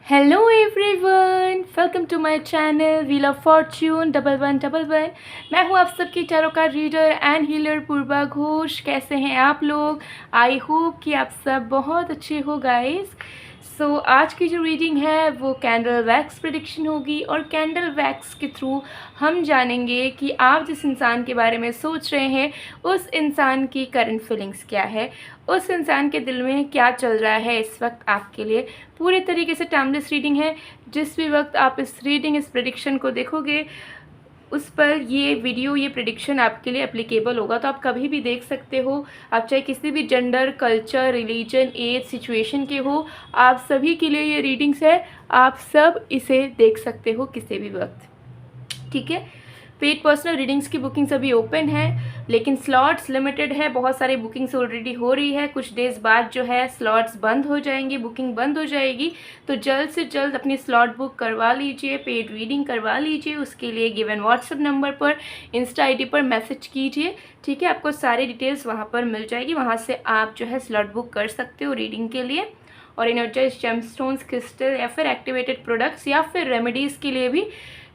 Hello everyone, welcome to my channel wheel of fortune 1111। मैं हूँ आप सबकी tarot card reader and healer Purva Ghosh. कैसे हैं आप लोग? आई होप कि आप सब बहुत अच्छे हो गाइस। सो आज की जो रीडिंग है वो कैंडल वैक्स प्रेडिक्शन होगी और कैंडल वैक्स के थ्रू हम जानेंगे कि आप जिस इंसान के बारे में सोच रहे हैं उस इंसान की करंट फीलिंग्स क्या है, उस इंसान के दिल में क्या चल रहा है इस वक्त आपके लिए। पूरे तरीके से टाइमलेस रीडिंग है। जिस भी वक्त आप इस प्रेडिक्शन को देखोगे उस पर ये वीडियो, ये प्रेडिक्शन आपके लिए एप्लीकेबल होगा, तो आप कभी भी देख सकते हो। आप चाहे किसी भी gender, culture, religion, age, situation के हो, आप सभी के लिए ये रीडिंग्स है। आप सब इसे देख सकते हो किसी भी वक्त, ठीक है। पेड पर्सनल रीडिंग्स की बुकिंग्स अभी ओपन है, लेकिन स्लॉट्स लिमिटेड है। बहुत सारी बुकिंग्स ऑलरेडी हो रही है। कुछ डेज़ बाद जो है स्लॉट्स बंद हो जाएंगे, बुकिंग बंद हो जाएगी। तो जल्द से जल्द अपनी स्लॉट बुक करवा लीजिए, पेड रीडिंग करवा लीजिए। उसके लिए गिवन व्हाट्सएप नंबर पर, इंस्टा आईडी पर मैसेज कीजिए, ठीक है। आपको सारी डिटेल्स वहाँ पर मिल जाएगी। वहाँ से आप जो है स्लॉट बुक कर सकते हो रीडिंग के लिए। और एनर्जाइज जेमस्टोन्स, क्रिस्टल या फिर एक्टिवेटेड प्रोडक्ट्स या फिर रेमेडीज़ के लिए भी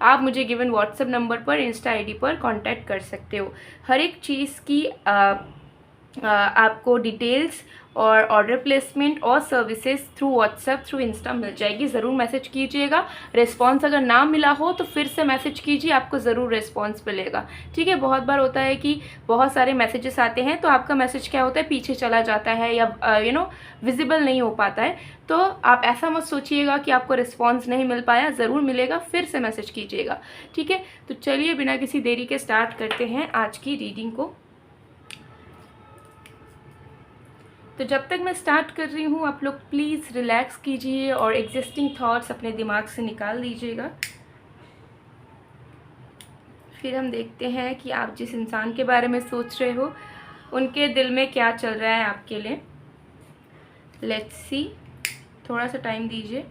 आप मुझे गिवन व्हाट्सएप नंबर पर, इंस्टा आईडी पर कांटेक्ट कर सकते हो। हर एक चीज़ की आपको डिटेल्स और ऑर्डर प्लेसमेंट और services through WhatsApp, through Insta मिल जाएगी। ज़रूर मैसेज कीजिएगा। रिस्पांस अगर ना मिला हो तो फिर से मैसेज कीजिए, आपको ज़रूर रिस्पांस मिलेगा, ठीक है। बहुत बार होता है कि बहुत सारे मैसेजेस आते हैं तो आपका मैसेज क्या होता है, पीछे चला जाता है या विजिबल नहीं हो पाता है। तो आप ऐसा मत सोचिएगा कि आपको रिस्पांस नहीं मिल पाया, ज़रूर मिलेगा, फिर से मैसेज कीजिएगा, ठीक है। तो चलिए बिना किसी देरी के स्टार्ट करते हैं आज की रीडिंग को। तो जब तक मैं स्टार्ट कर रही हूँ आप लोग प्लीज़ रिलैक्स कीजिए और एग्जिस्टिंग थॉट्स अपने दिमाग से निकाल लीजिएगा। फिर हम देखते हैं कि आप जिस इंसान के बारे में सोच रहे हो उनके दिल में क्या चल रहा है आपके लिए। लेट्स सी, थोड़ा सा टाइम दीजिए।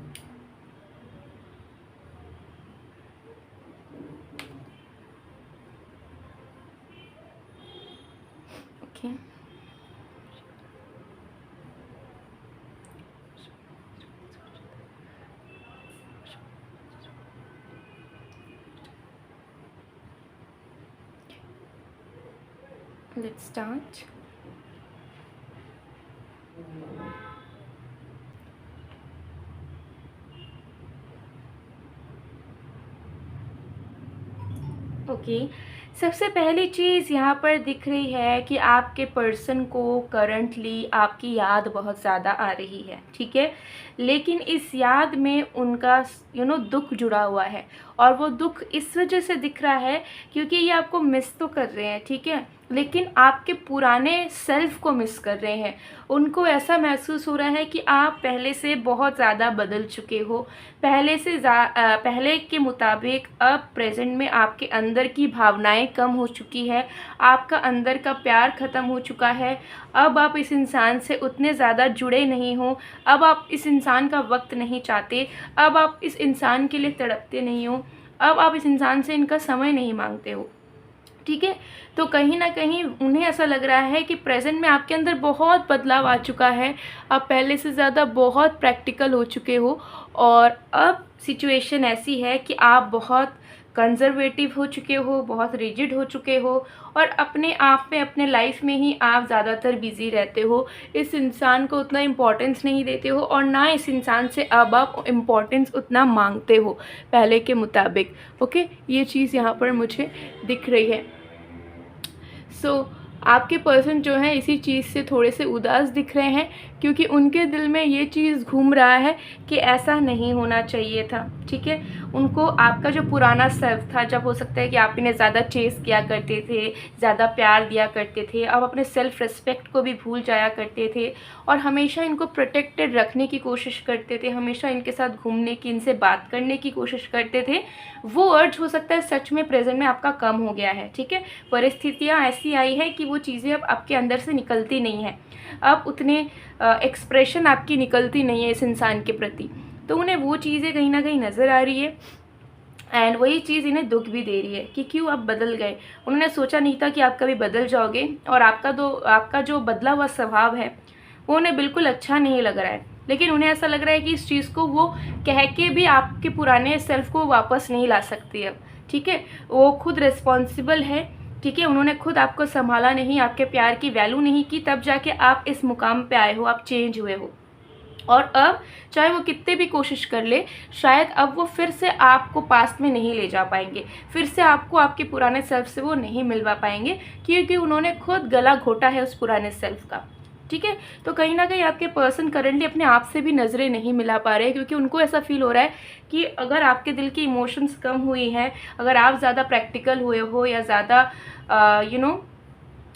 Okay, let's start. ओके, सबसे पहली चीज़ यहाँ पर दिख रही है कि आपके पर्सन को करंटली आपकी याद बहुत ज़्यादा आ रही है, ठीक है। लेकिन इस याद में उनका दुख जुड़ा हुआ है, और वो दुख इस वजह से दिख रहा है क्योंकि ये आपको मिस तो कर रहे हैं, ठीक है, लेकिन आपके पुराने सेल्फ को मिस कर रहे हैं। उनको ऐसा महसूस हो रहा है कि आप पहले से बहुत ज़्यादा बदल चुके हो। पहले के मुताबिक अब प्रेजेंट में आपके अंदर की भावनाएं कम हो चुकी है, आपका अंदर का प्यार ख़त्म हो चुका है। अब आप इस इंसान से उतने ज़्यादा जुड़े नहीं हो, अब आप इस इंसान का वक्त नहीं चाहते, अब आप इस इंसान के लिए तड़पते नहीं हो, अब आप इस इंसान से इनका समय नहीं मांगते हो, ठीक है। तो कहीं ना कहीं उन्हें ऐसा लग रहा है कि प्रेजेंट में आपके अंदर बहुत बदलाव आ चुका है। आप पहले से ज़्यादा बहुत प्रैक्टिकल हो चुके हो, और अब सिचुएशन ऐसी है कि आप बहुत कंजर्वेटिव हो चुके हो, बहुत रिजिड हो चुके हो, और अपने आप में, अपने लाइफ में ही आप ज़्यादातर बिजी रहते हो। इस इंसान को उतना इम्पोर्टेंस नहीं देते हो, और ना इस इंसान से अब आप इम्पोर्टेंस उतना मांगते हो पहले के मुताबिक। ओके, ये चीज़ यहाँ पर मुझे दिख रही है। सो आपके पर्सन जो है इसी चीज़ से थोड़े से उदास दिख रहे हैं, क्योंकि उनके दिल में ये चीज़ घूम रहा है कि ऐसा नहीं होना चाहिए था, ठीक है। उनको आपका जो पुराना सेल्फ था, जब हो सकता है कि आप इन्हें ज़्यादा चेस किया करते थे, ज़्यादा प्यार दिया करते थे, अब अपने सेल्फ रिस्पेक्ट को भी भूल जाया करते थे, और हमेशा इनको प्रोटेक्टेड रखने की कोशिश करते थे, हमेशा इनके साथ घूमने की, इनसे बात करने की कोशिश करते थे। वो अर्ज हो सकता है सच में प्रेजेंट में आपका कम हो गया है, ठीक है। परिस्थितियाँ ऐसी आई है कि वो चीज़ें अब आपके अंदर से निकलती नहीं हैं, अब उतने एक्सप्रेशन आपकी निकलती नहीं है इस इंसान के प्रति। तो उन्हें वो चीज़ें कहीं ना कहीं नज़र आ रही है, एंड वही चीज़ इन्हें दुख भी दे रही है कि क्यों आप बदल गए। उन्होंने सोचा नहीं था कि आप कभी बदल जाओगे, और आपका जो बदला हुआ स्वभाव है वो उन्हें बिल्कुल अच्छा नहीं लग रहा है। लेकिन उन्हें ऐसा लग रहा है कि इस चीज़ को वो कह के भी आपके पुराने सेल्फ को वापस नहीं ला सकती अब, ठीक है। वो खुद रिस्पॉन्सिबल है, ठीक है। उन्होंने खुद आपको संभाला नहीं, आपके प्यार की वैल्यू नहीं की, तब जाके आप इस मुकाम पे आए हो, आप चेंज हुए हो। और अब चाहे वो कितने भी कोशिश कर ले, शायद अब वो फिर से आपको पास्ट में नहीं ले जा पाएंगे, फिर से आपको आपके पुराने सेल्फ से वो नहीं मिलवा पाएंगे, क्योंकि उन्होंने खुद गला घोटा है उस पुराने सेल्फ का, ठीक है। तो कहीं ना कहीं आपके पर्सन करंटली अपने आप से भी नज़रें नहीं मिला पा रहे हैं, क्योंकि उनको ऐसा फील हो रहा है कि अगर आपके दिल की इमोशंस कम हुई हैं, अगर आप ज़्यादा प्रैक्टिकल हुए हो या ज़्यादा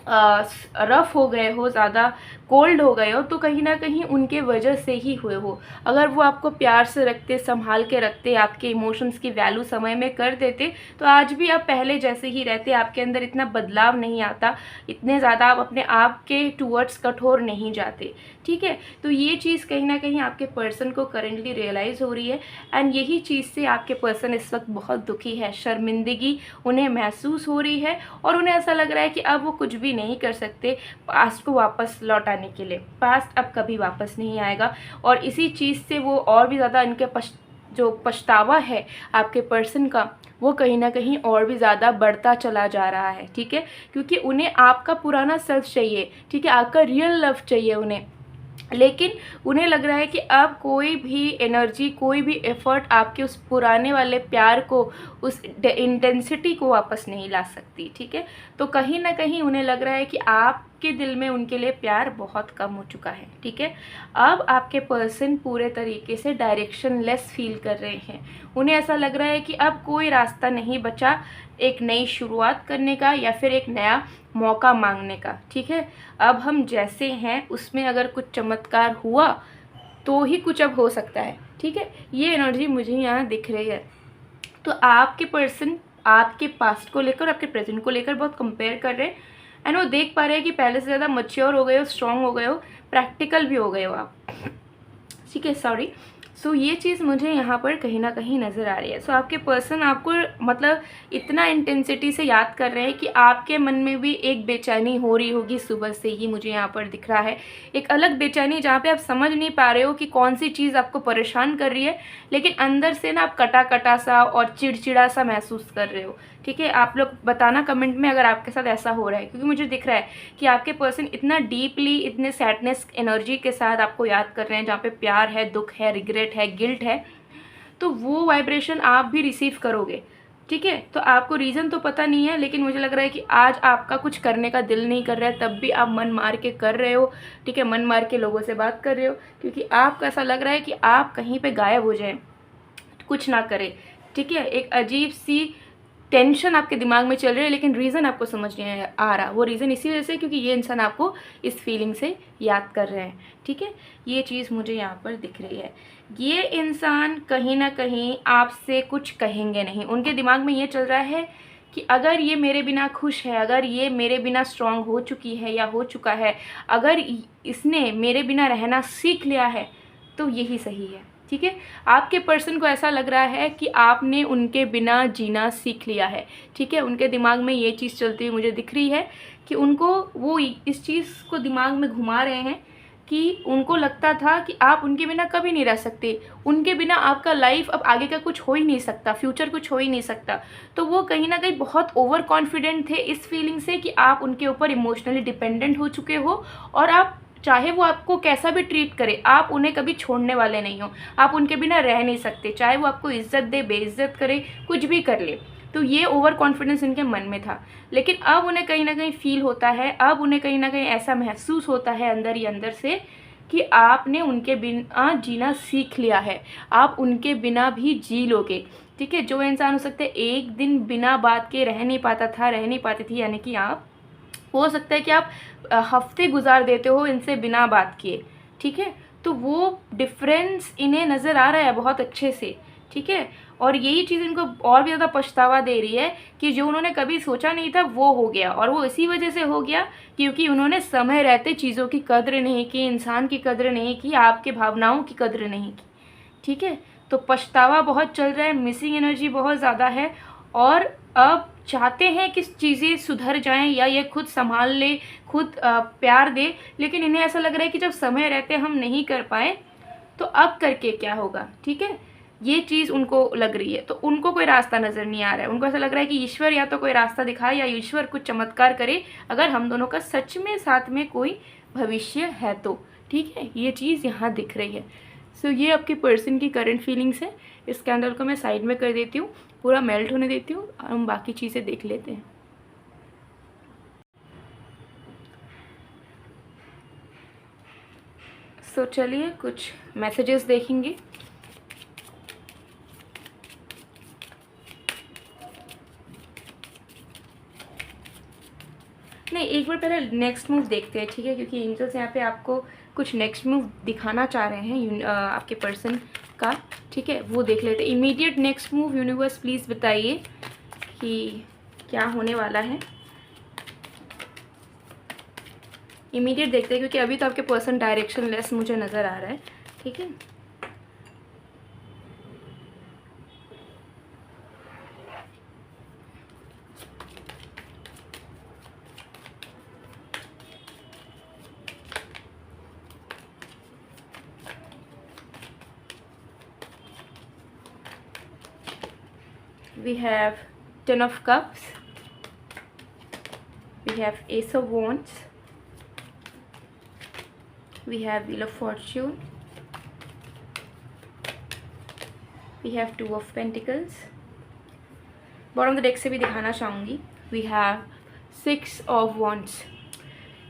रफ़ हो गए हो, ज़्यादा कोल्ड हो गए हो, तो कहीं ना कहीं उनके वजह से ही हुए हो। अगर वो आपको प्यार से रखते, संभाल के रखते, आपके इमोशंस की वैल्यू समय में कर देते, तो आज भी आप पहले जैसे ही रहते, आपके अंदर इतना बदलाव नहीं आता, इतने ज़्यादा आप अपने आप के टूवर्ड्स कठोर नहीं जाते, ठीक है। तो ये चीज़ कहीं ना कहीं आपके पर्सन को करेंटली रियलाइज़ हो रही है, एंड यही चीज़ से आपके पर्सन इस वक्त बहुत दुखी है, शर्मिंदगी उन्हें महसूस हो रही है, और उन्हें ऐसा लग रहा है कि अब वो कुछ भी नहीं कर सकते पास्ट को वापस लौटाने के लिए। पास्ट अब कभी वापस नहीं आएगा, और इसी चीज़ से वो और भी ज़्यादा इनके जो पछतावा है आपके पर्सन का, वो कहीं ना कहीं और भी ज़्यादा बढ़ता चला जा रहा है, ठीक है। क्योंकि उन्हें आपका पुराना सेल्फ चाहिए, ठीक है, आपका रियल लव चाहिए उन्हें, लेकिन उन्हें लग रहा है कि अब कोई भी एनर्जी, कोई भी एफर्ट आपके उस पुराने वाले प्यार को, उस इंटेंसिटी को वापस नहीं ला सकती, ठीक है। तो कहीं ना कहीं उन्हें लग रहा है कि आपके दिल में उनके लिए प्यार बहुत कम हो चुका है, ठीक है। अब आपके पर्सन पूरे तरीके से डायरेक्शन लेस फील कर रहे हैं। उन्हें ऐसा लग रहा है कि अब कोई रास्ता नहीं बचा एक नई शुरुआत करने का या फिर एक नया मौका मांगने का, ठीक है। अब हम जैसे हैं उसमें अगर कुछ चमत्कार हुआ तो ही कुछ अब हो सकता है, ठीक है। ये एनर्जी मुझे यहाँ दिख रही है। तो आपके पर्सन आपके पास्ट को लेकर, आपके प्रेजेंट को लेकर बहुत कंपेयर कर रहे हैं, एंड वो देख पा रहे हैं कि पहले से ज़्यादा मैच्योर हो गए हो, स्ट्रांग हो गए हो, प्रैक्टिकल भी हो गए हो आप, ठीक है। सॉरी। सो ये चीज़ मुझे यहाँ पर कहीं ना कहीं नज़र आ रही है। सो आपके पर्सन आपको मतलब इतना इंटेंसिटी से याद कर रहे हैं कि आपके मन में भी एक बेचैनी हो रही होगी सुबह से ही, मुझे यहाँ पर दिख रहा है एक अलग बेचैनी, जहाँ पे आप समझ नहीं पा रहे हो कि कौन सी चीज़ आपको परेशान कर रही है, लेकिन अंदर से ना आप कटा कटा सा और चिड़चिड़ा सा महसूस कर रहे हो, ठीक है। आप लोग बताना कमेंट में अगर आपके साथ ऐसा हो रहा है, क्योंकि मुझे दिख रहा है कि आपके पर्सन इतना डीपली, इतने सैडनेस एनर्जी के साथ आपको याद कर रहे हैं, जहाँ पे प्यार है, दुख है, रिग्रेट है, गिल्ट है, तो वो वाइब्रेशन आप भी रिसीव करोगे, ठीक है। तो आपको रीज़न तो पता नहीं है, लेकिन मुझे लग रहा है कि आज आपका कुछ करने का दिल नहीं कर रहा है, तब भी आप मन मार के कर रहे हो, ठीक है। मन मार के लोगों से बात कर रहे हो, क्योंकि आपको ऐसा लग रहा है कि आप कहीं पे गायब हो जाएं, कुछ ना करें, ठीक है। एक अजीब सी टेंशन आपके दिमाग में चल रही है, लेकिन रीज़न आपको समझ नहीं आ रहा। वो रीज़न इसी वजह से क्योंकि ये इंसान आपको इस फीलिंग से याद कर रहे हैं, ठीक है। ये चीज़ मुझे यहाँ पर दिख रही है। ये इंसान कहीं ना कहीं आपसे कुछ कहेंगे नहीं। उनके दिमाग में ये चल रहा है कि अगर ये मेरे बिना खुश है, अगर ये मेरे बिना स्ट्रांग हो चुकी है या हो चुका है, अगर इसने मेरे बिना रहना सीख लिया है, तो यही सही है, ठीक है। आपके पर्सन को ऐसा लग रहा है कि आपने उनके बिना जीना सीख लिया है, ठीक है। उनके दिमाग में ये चीज़ चलती हुई मुझे दिख रही है कि उनको वो इस चीज़ को दिमाग में घुमा रहे हैं कि उनको लगता था कि आप उनके बिना कभी नहीं रह सकते, उनके बिना आपका लाइफ अब आगे का कुछ हो ही नहीं सकता, फ्यूचर कुछ हो ही नहीं सकता। तो वो कहीं ना कहीं बहुत ओवर कॉन्फिडेंट थे इस फीलिंग से कि आप उनके ऊपर इमोशनली डिपेंडेंट हो चुके हो, और आप चाहे वो आपको कैसा भी ट्रीट करे, आप उन्हें कभी छोड़ने वाले नहीं हो, आप उनके बिना रह नहीं सकते, चाहे वो आपको इज्जत दे, बेइज्जत करे, कुछ भी कर ले। तो ये ओवर कॉन्फिडेंस इनके मन में था, लेकिन अब उन्हें कहीं ना कहीं फील होता है, अब उन्हें कहीं ना कहीं ऐसा महसूस होता है अंदर ही अंदर से कि आपने उनके बिना जीना सीख लिया है, आप उनके बिना भी जी लोगे, ठीक है। जो इंसान हो सकता है एक दिन बिना बात के रह नहीं पाता था, रह नहीं पाती थी, यानी कि आप हो सकता है कि आप हफ्ते गुजार देते हो इनसे बिना बात किए, ठीक है। तो वो डिफरेंस इन्हें नज़र आ रहा है बहुत अच्छे से, ठीक है। और यही चीज़ इनको और भी ज़्यादा पछतावा दे रही है कि जो उन्होंने कभी सोचा नहीं था वो हो गया, और वो इसी वजह से हो गया क्योंकि उन्होंने समय रहते चीज़ों की कद्र नहीं की, इंसान की कद्र नहीं की, आपके भावनाओं की कद्र नहीं की, ठीक है। तो पछतावा बहुत चल रहा है, मिसिंग एनर्जी बहुत ज़्यादा है, और अब चाहते हैं कि चीज़ें सुधर जाएं या ये खुद संभाल ले, खुद प्यार दे, लेकिन इन्हें ऐसा लग रहा है कि जब समय रहते हम नहीं कर पाए तो अब करके क्या होगा, ठीक है, ये चीज़ उनको लग रही है। तो उनको कोई रास्ता नज़र नहीं आ रहा है, उनको ऐसा लग रहा है कि ईश्वर या तो कोई रास्ता दिखाए या ईश्वर कुछ चमत्कार करे अगर हम दोनों का सच में साथ में कोई भविष्य है तो, ठीक है, ये चीज़ यहाँ दिख रही है। सो ये आपके पर्सन की करंट फीलिंग्स है। इस कैंडल को मैं साइड में कर देती हूँ, पूरा मेल्ट होने देती हूँ, हम बाकी चीज़ें देख लेते हैं। सो चलिए कुछ मैसेजेस देखेंगे। नहीं, एक बार पहले नेक्स्ट मूव देखते हैं, ठीक है, क्योंकि एंजल्स यहाँ पे आपको कुछ नेक्स्ट मूव दिखाना चाह रहे हैं आपके पर्सन का, ठीक है, वो देख लेते हैं। Immediate next move universe please बताइए कि क्या होने वाला है। इमीडिएट देखते हैं क्योंकि अभी तो आपके पर्सन डायरेक्शन लेस मुझे नज़र आ रहा है, ठीक है। We have Ten of Cups, we have Ace of Wands, we have Wheel of Fortune, we have Two of Pentacles. Bottom of the deck से भी दिखाना चाहूँगी, we have Six of Wands.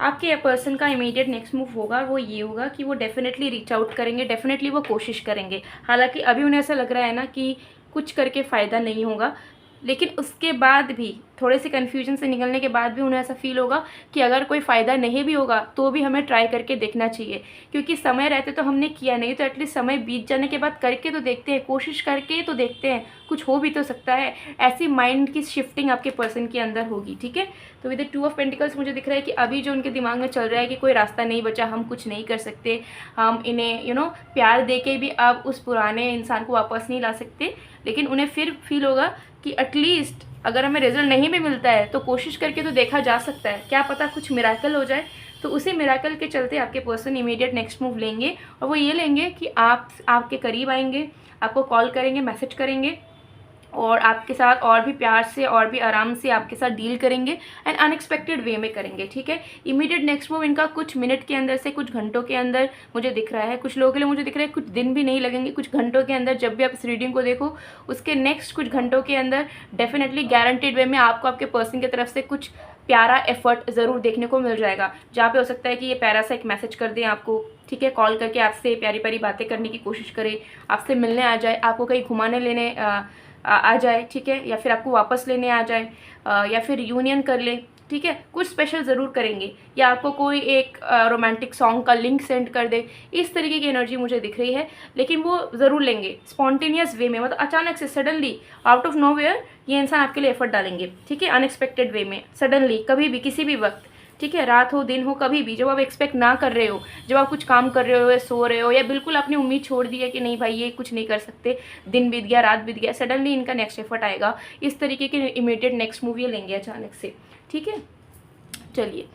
आपके पर्सन का इमीडिएट नेक्स्ट मूव होगा वो ये होगा कि वो डेफिनेटली रीच आउट करेंगे, डेफिनेटली वो कोशिश करेंगे। हालांकि अभी उन्हें ऐसा लग रहा है ना कि कुछ करके फ़ायदा नहीं होगा, लेकिन उसके बाद भी थोड़े से कन्फ्यूजन से निकलने के बाद भी उन्हें ऐसा फील होगा कि अगर कोई फ़ायदा नहीं भी होगा तो भी हमें ट्राई करके देखना चाहिए, क्योंकि समय रहते तो हमने किया नहीं तो एटलीस्ट समय बीत जाने के बाद करके तो देखते हैं, कोशिश करके तो देखते हैं, कुछ हो भी तो सकता है। ऐसी माइंड की शिफ्टिंग आपके पर्सन के अंदर होगी, ठीक है। तो with the two of pentacles मुझे दिख रहा है कि अभी जो उनके दिमाग में चल रहा है कि कोई रास्ता नहीं बचा, हम कुछ नहीं कर सकते, हम इन्हें प्यार दे के भी अब उस पुराने इंसान को वापस नहीं ला सकते, लेकिन उन्हें फिर फील होगा कि एटलीस्ट अगर हमें रिजल्ट नहीं भी मिलता है तो कोशिश करके तो देखा जा सकता है, क्या पता कुछ मिराकल हो जाए। तो उसी मिराकल के चलते आपके पर्सन इमीडिएट नेक्स्ट मूव लेंगे और वो ये लेंगे कि आप आपके करीब आएंगे, आपको कॉल करेंगे, मैसेज करेंगे और आपके साथ और भी प्यार से और भी आराम से आपके साथ डील करेंगे एंड अनएक्सपेक्टेड वे में करेंगे, ठीक है। इमीडिएट नेक्स्ट मूव इनका कुछ मिनट के अंदर से कुछ घंटों के अंदर मुझे दिख रहा है, कुछ लोगों के लिए मुझे दिख रहा है कुछ दिन भी नहीं लगेंगे, कुछ घंटों के अंदर। जब भी आप इस रीडिंग को देखो उसके नेक्स्ट कुछ घंटों के अंदर डेफिनेटली गारंटेड वे में आपको आपके पर्सन की तरफ से कुछ प्यारा एफर्ट ज़रूर देखने को मिल जाएगा, जहाँ पे हो सकता है कि ये प्यारा सा एक मैसेज कर दें आपको, ठीक है, कॉल करके आपसे प्यारी प्यारी बातें करने की कोशिश करे, आपसे मिलने आ जाए, आपको कहीं घुमाने लेने आ जाए, ठीक है, या फिर आपको वापस लेने आ जाए, या फिर यूनियन कर ले, ठीक है, कुछ स्पेशल ज़रूर करेंगे, या आपको कोई एक रोमांटिक सॉन्ग का लिंक सेंड कर दे। इस तरीके की एनर्जी मुझे दिख रही है, लेकिन वो ज़रूर लेंगे स्पॉन्टेनियस वे में, मतलब अचानक से सडनली आउट ऑफ नोवेयर ये इंसान आपके लिए एफर्ट डालेंगे, ठीक है, अनएक्सपेक्टेड वे में, सडनली, कभी भी, किसी भी वक्त, ठीक है, रात हो दिन हो, कभी भी, जब आप एक्सपेक्ट ना कर रहे हो, जब आप कुछ काम कर रहे हो या सो रहे हो या बिल्कुल अपनी उम्मीद छोड़ दी है कि नहीं भाई ये कुछ नहीं कर सकते, दिन बीत गया, रात बीत गया, सडनली इनका नेक्स्ट एफर्ट आएगा। इस तरीके के इमीडिएट नेक्स्ट मूव ये लेंगे अचानक से, ठीक है। चलिए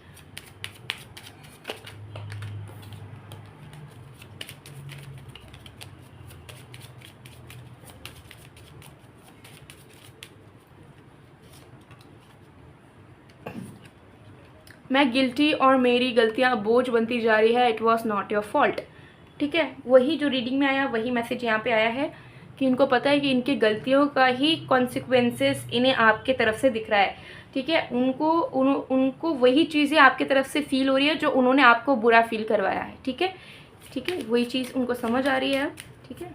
मैं गिल्टी और मेरी गलतियाँ बोझ बनती जा रही है, it was not your fault, ठीक है। वही जो रीडिंग में आया वही मैसेज यहाँ पे आया है कि इनको पता है कि इनकी गलतियों का ही कॉन्सिक्वेंसेस इन्हें आपके तरफ से दिख रहा है, ठीक है। उनको वही चीज़ें आपके तरफ से फील हो रही है जो उन्होंने आपको बुरा फील करवाया है, ठीक है, ठीक है, वही चीज़ उनको समझ आ रही है, ठीक है।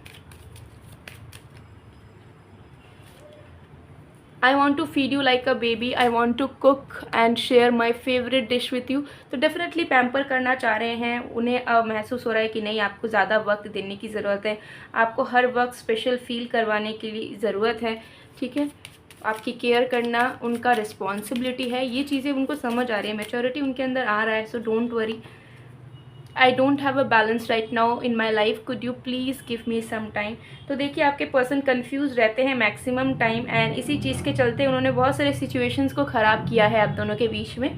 I want to feed you like a baby, I want to cook and share my favourite dish with you. तो डेफिनेटली पैम्पर करना चाह रहे हैं, उन्हें अब महसूस हो रहा है कि नहीं आपको ज़्यादा वक्त देने की ज़रूरत है, आपको हर वक्त स्पेशल फील करवाने के लिए ज़रूरत है, ठीक है। आपकी केयर करना उनका रिस्पॉन्सिबिलिटी है, ये चीज़ें उनको समझ आ रही है, मैच्योरिटी उनके अंदर आ रहा है। So don't worry, I don't have a balance right now in my life, could you please give me some time. तो देखिए आपके पर्सन कन्फ्यूज़ रहते हैं मैक्सिमम टाइम एंड इसी चीज़ के चलते उन्होंने बहुत सारे सिचुएशंस को ख़राब किया है आप दोनों के बीच में।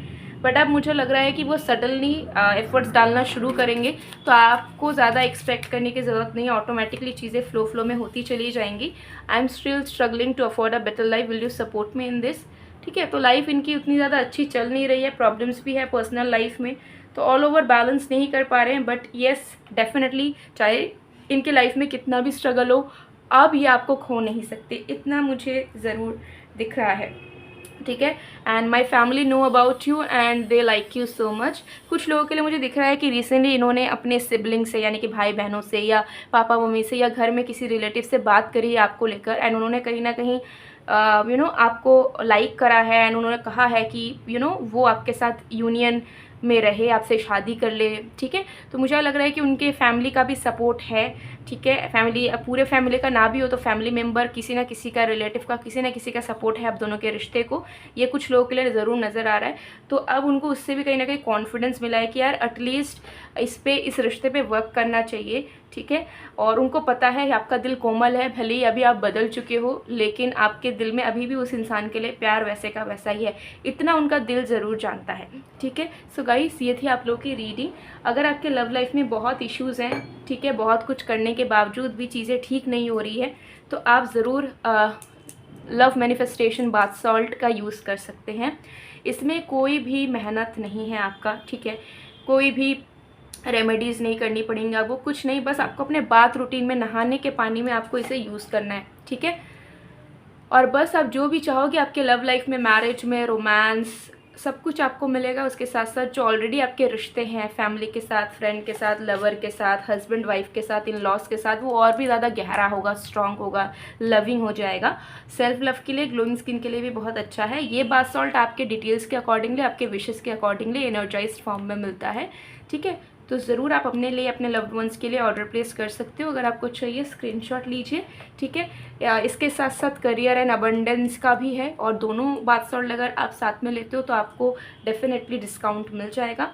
बट अब मुझे लग रहा है कि वो सडनली एफर्ट्स डालना शुरू करेंगे, तो आपको ज़्यादा एक्सपेक्ट करने की ज़रूरत नहीं है, ऑटोमेटिकली चीज़ें फ्लो में होती चली जाएंगी। I am still struggling to afford a better life, will you support me in this? ठीक है, तो लाइफ इनकी उतनी ज़्यादा अच्छी चल नहीं रही है, प्रॉब्लम्स भी है पर्सनल लाइफ में, तो ऑल ओवर बैलेंस नहीं कर पा रहे हैं। बट येस, डेफिनेटली चाहे इनके लाइफ में कितना भी स्ट्रगल हो, अब ये आपको खो नहीं सकते, इतना मुझे ज़रूर दिख रहा है। ठीक है, and my family know about you and they like you so much. कुछ लोगों के लिए मुझे दिख रहा है कि रिसेंटली इन्होंने अपने सिबलिंग से, यानी कि भाई बहनों से या पापा मम्मी से या घर में किसी रिलेटिव से बात करी है आपको लेकर, एंड उन्होंने कहीं ना कहीं आपको लाइक करा है, एंड उन्होंने कहा है कि वो आपके साथ यूनियन में रहे, आपसे शादी कर ले। ठीक है, तो मुझे लग रहा है कि उनके फैमिली का भी सपोर्ट है। ठीक है, फैमिली, पूरे फैमिली का ना भी हो तो फैमिली मेम्बर, किसी ना किसी का, रिलेटिव का, किसी ना किसी का सपोर्ट है आप दोनों के रिश्ते को, ये कुछ लोगों के लिए ज़रूर नज़र आ रहा है। तो अब उनको उससे भी कहीं ना कहीं कॉन्फिडेंस मिला है कि यार एटलीस्ट इस रिश्ते पे वर्क करना चाहिए। ठीक है, और उनको पता है आपका दिल कोमल है, भले ही अभी आप बदल चुके हो, लेकिन आपके दिल में अभी भी उस इंसान के लिए प्यार वैसे का वैसा ही है, इतना उनका दिल ज़रूर जानता है। ठीक है, सो गाइस, ये थी आप लोगों की रीडिंग। अगर आपके लव लाइफ में बहुत इश्यूज़ हैं, ठीक है, बहुत कुछ करने के बावजूद भी चीज़ें ठीक नहीं हो रही है, तो आप ज़रूर लव मैनिफेस्टेशन बाथ सॉल्ट का यूज़ कर सकते हैं। इसमें कोई भी मेहनत नहीं है आपका, ठीक है, कोई भी रेमेडीज़ नहीं करनी पड़ेंगी आपको, कुछ नहीं, बस आपको अपने बाथ रूटीन में, नहाने के पानी में आपको इसे यूज़ करना है। ठीक है, और बस आप जो भी चाहोगे आपके लव लाइफ में, मैरिज में, रोमांस, सब कुछ आपको मिलेगा। उसके साथ साथ जो ऑलरेडी आपके रिश्ते हैं, फैमिली के साथ, फ्रेंड के साथ, लवर के साथ, हस्बैंड वाइफ के साथ, इन लॉस के साथ, वो और भी ज़्यादा गहरा होगा, स्ट्रांग होगा, लविंग हो जाएगा। सेल्फ लव के लिए, ग्लोइंग स्किन के लिए भी बहुत अच्छा है। ये बाथ सॉल्ट आपके डिटेल्स के अकॉर्डिंगली, आपके विशेज़ के अकॉर्डिंगली एनर्जाइज्ड फॉर्म में मिलता है। ठीक है, तो ज़रूर आप अपने लिए, अपने लव्ड वंस के लिए ऑर्डर प्लेस कर सकते हो। अगर आपको चाहिए स्क्रीनशॉट लीजिए। ठीक है, इसके साथ साथ करियर एंड अबंडेंस का भी है, और दोनों बाथ सॉल्ट अगर आप साथ में लेते हो तो आपको डेफिनेटली डिस्काउंट मिल जाएगा।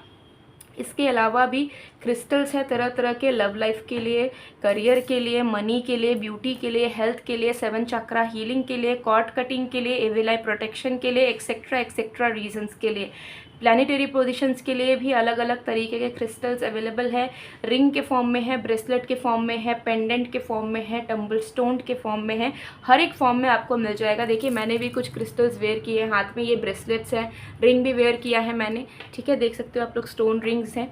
इसके अलावा भी क्रिस्टल्स हैं तरह तरह के, लव लाइफ के लिए, करियर के लिए, मनी के लिए, ब्यूटी के लिए, हेल्थ के लिए, 7 चक्रा हीलिंग के लिए, कॉर्ड कटिंग के लिए, एविल आई प्रोटेक्शन के लिए, एक्सेट्रा एक्सेट्रा रीजंस के लिए, प्लानिटरी पोजीशंस के लिए भी अलग अलग तरीके के क्रिस्टल्स अवेलेबल है। रिंग के फॉर्म में है, ब्रेसलेट के फॉर्म में है, पेंडेंट के फॉर्म में है, टम्बल स्टोन के फॉर्म में है, हर एक फॉर्म में आपको मिल जाएगा। देखिए, मैंने भी कुछ क्रिस्टल्स वेयर किए हैं हाथ में, ये ब्रेसलेट्स हैं, रिंग भी वेयर किया है मैंने। ठीक है, देख सकते हो आप लोग, स्टोन रिंग्स हैं।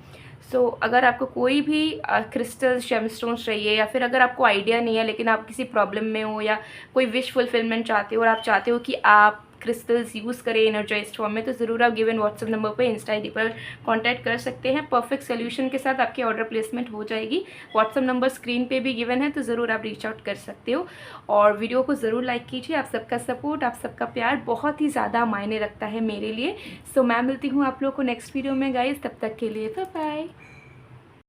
सो अगर आपको कोई भी क्रिस्टल्स, जेमस्टोन्स चाहिए, या फिर अगर आपको आइडिया नहीं है लेकिन आप किसी प्रॉब्लम में हो, या कोई विश फुलफिलमेंट चाहते हो और आप चाहते हो कि आप क्रिस्टल्स यूज़ करें एनर्जाइज्ड फॉर्म में, तो ज़रूर आप गिवन व्हाट्सएप नंबर पर, इंस्टा आईडी पर कांटेक्ट कर सकते हैं। परफेक्ट सोल्यूशन के साथ आपकी ऑर्डर प्लेसमेंट हो जाएगी। व्हाट्सएप नंबर स्क्रीन पे भी गिवन है, तो ज़रूर आप रीच आउट कर सकते हो। और वीडियो को ज़रूर लाइक कीजिए। आप सबका सपोर्ट, आप सबका प्यार बहुत ही ज़्यादा मायने रखता है मेरे लिए। सो मैं मिलती हूँ आप लोगों को नेक्स्ट वीडियो में गाइस, तब तक के लिए बाय बाय।